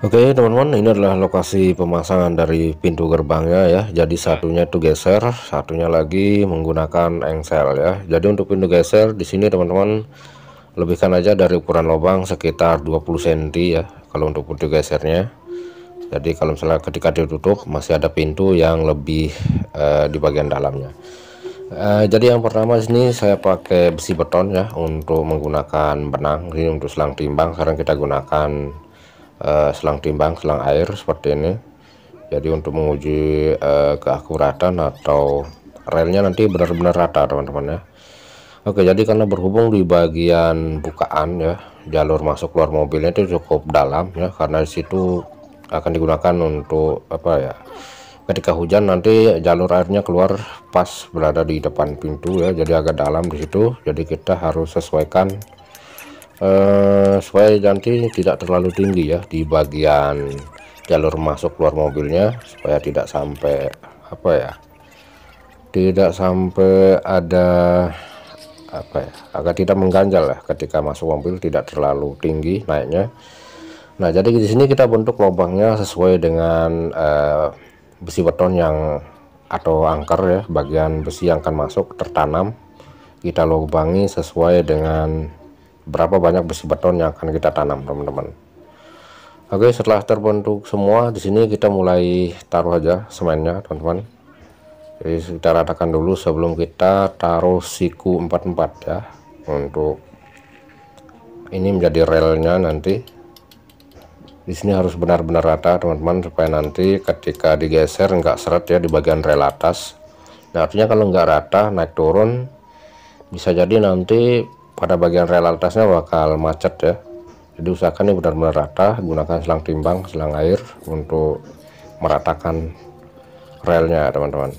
Oke teman-teman, ini adalah lokasi pemasangan dari pintu gerbangnya ya. Jadi satunya itu geser, satunya lagi menggunakan engsel ya. Jadi untuk pintu geser di sini teman-teman lebihkan aja dari ukuran lubang sekitar 20 cm ya kalau untuk pintu gesernya. Jadi kalau misalnya ketika ditutup masih ada pintu yang lebih di bagian dalamnya. Jadi yang pertama sini saya pakai besi beton ya untuk menggunakan benang. Ini untuk selang timbang. Sekarang kita gunakan selang timbang, selang air seperti ini. Jadi untuk menguji keakuratan atau relnya nanti benar-benar rata teman-teman ya. Oke, jadi karena berhubung di bagian bukaan ya, jalur masuk keluar mobilnya itu cukup dalam ya, karena di situ akan digunakan untuk apa ya, ketika hujan nanti jalur airnya keluar pas berada di depan pintu ya, jadi agak dalam di situ. Jadi kita harus sesuaikan supaya nanti tidak terlalu tinggi ya di bagian jalur masuk keluar mobilnya, supaya tidak sampai apa ya, tidak sampai ada apa ya, agar tidak mengganjal ya ketika masuk mobil, tidak terlalu tinggi naiknya. Nah jadi di sini kita bentuk lubangnya sesuai dengan besi beton yang atau angker ya, bagian besi yang akan masuk tertanam kita lubangi sesuai dengan berapa banyak besi beton yang akan kita tanam teman-teman. Oke, setelah terbentuk semua di sini kita mulai taruh aja semennya teman-teman. Jadi kita ratakan dulu sebelum kita taruh siku 44 ya, untuk ini menjadi relnya. Nanti di sini harus benar-benar rata teman-teman, supaya nanti ketika digeser nggak seret ya di bagian rel atas. Nah artinya kalau nggak rata naik turun bisa jadi nanti pada bagian rel atasnya bakal macet ya. Jadi usahakan ini benar-benar rata, gunakan selang timbang, selang air untuk meratakan relnya teman-teman.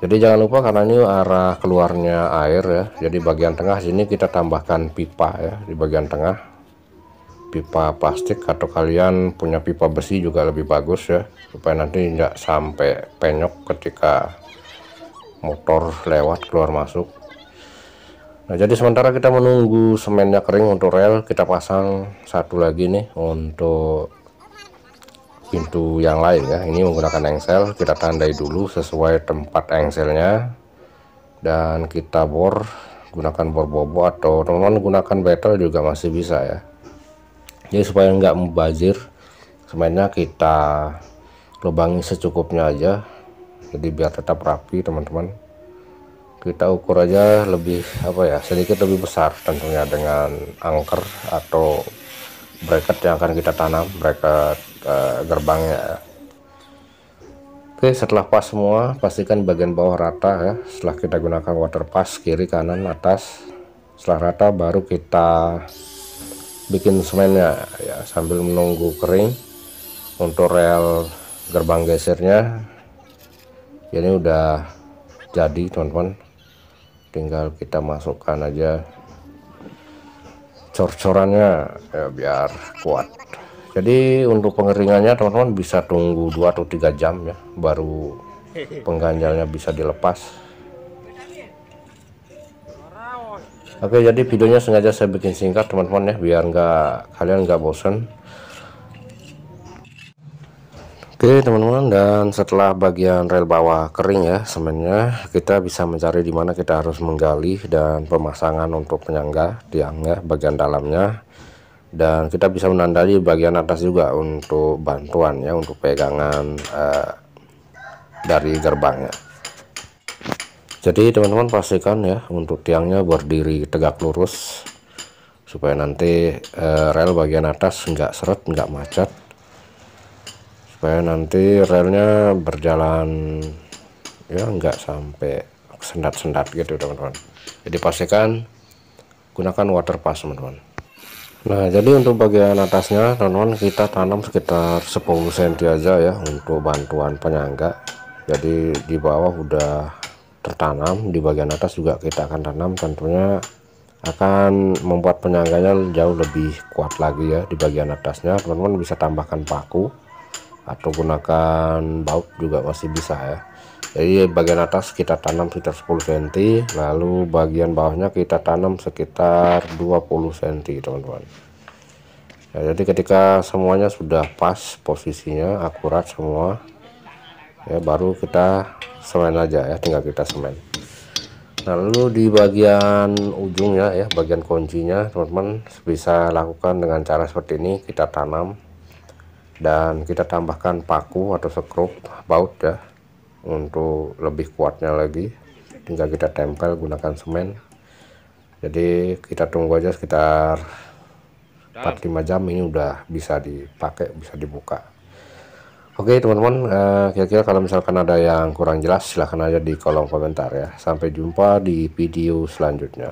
Jadi jangan lupa karena ini arah keluarnya air ya, jadi bagian tengah sini kita tambahkan pipa ya, di bagian tengah pipa plastik, atau kalian punya pipa besi juga lebih bagus ya, supaya nanti tidak sampai penyok ketika motor lewat keluar masuk. Nah jadi sementara kita menunggu semennya kering untuk rel, kita pasang satu lagi nih untuk pintu yang lain ya. Ini menggunakan engsel, kita tandai dulu sesuai tempat engselnya, dan kita bor gunakan bor bobo, atau teman-teman gunakan betel juga masih bisa ya. Jadi supaya nggak mubazir, semennya kita lubangi secukupnya aja, jadi biar tetap rapi teman-teman. Kita ukur aja lebih apa ya, sedikit lebih besar tentunya dengan angker atau bracket yang akan kita tanam, bracket gerbangnya ya. Oke, setelah pas semua pastikan bagian bawah rata ya. Setelah kita gunakan water pass kiri kanan atas, setelah rata baru kita bikin semennya ya, sambil menunggu kering. Untuk rel gerbang gesernya ini udah jadi teman-teman, tinggal kita masukkan aja cor-corannya ya, biar kuat. Jadi untuk pengeringannya teman-teman bisa tunggu 2 atau 3 jam ya, baru pengganjalnya bisa dilepas. Oke, jadi videonya sengaja saya bikin singkat teman-teman ya, biar kalian nggak bosan. Oke teman-teman, dan setelah bagian rel bawah kering ya semennya, kita bisa mencari di mana kita harus menggali dan pemasangan untuk penyangga tiangnya bagian dalamnya, dan kita bisa menandai bagian atas juga untuk bantuan ya, untuk pegangan dari gerbangnya. Jadi teman-teman pastikan ya untuk tiangnya berdiri tegak lurus, supaya nanti rel bagian atas nggak seret, nggak macet, supaya nanti relnya berjalan ya nggak sampai sendat-sendat gitu teman-teman. Jadi pastikan gunakan water pass teman-teman. Nah jadi untuk bagian atasnya teman-teman kita tanam sekitar 10 cm aja ya untuk bantuan penyangga. Jadi di bawah udah tertanam, di bagian atas juga kita akan tanam, tentunya akan membuat penyangganya jauh lebih kuat lagi ya. Di bagian atasnya teman-teman bisa tambahkan paku atau gunakan baut juga masih bisa ya. Jadi bagian atas kita tanam sekitar 10 cm, lalu bagian bawahnya kita tanam sekitar 20 cm teman-teman. Ya, jadi ketika semuanya sudah pas posisinya akurat semua ya, baru kita semen aja ya, tinggal kita semen. Nah, lalu di bagian ujungnya ya, bagian kuncinya teman-teman bisa lakukan dengan cara seperti ini. Kita tanam dan kita tambahkan paku atau sekrup baut ya, untuk lebih kuatnya lagi. Tinggal kita tempel gunakan semen. Jadi kita tunggu aja sekitar 4-5 jam, ini udah bisa dipakai, bisa dibuka. Oke teman-teman, kira-kira kalau misalkan ada yang kurang jelas silahkan aja di kolom komentar ya. Sampai jumpa di video selanjutnya.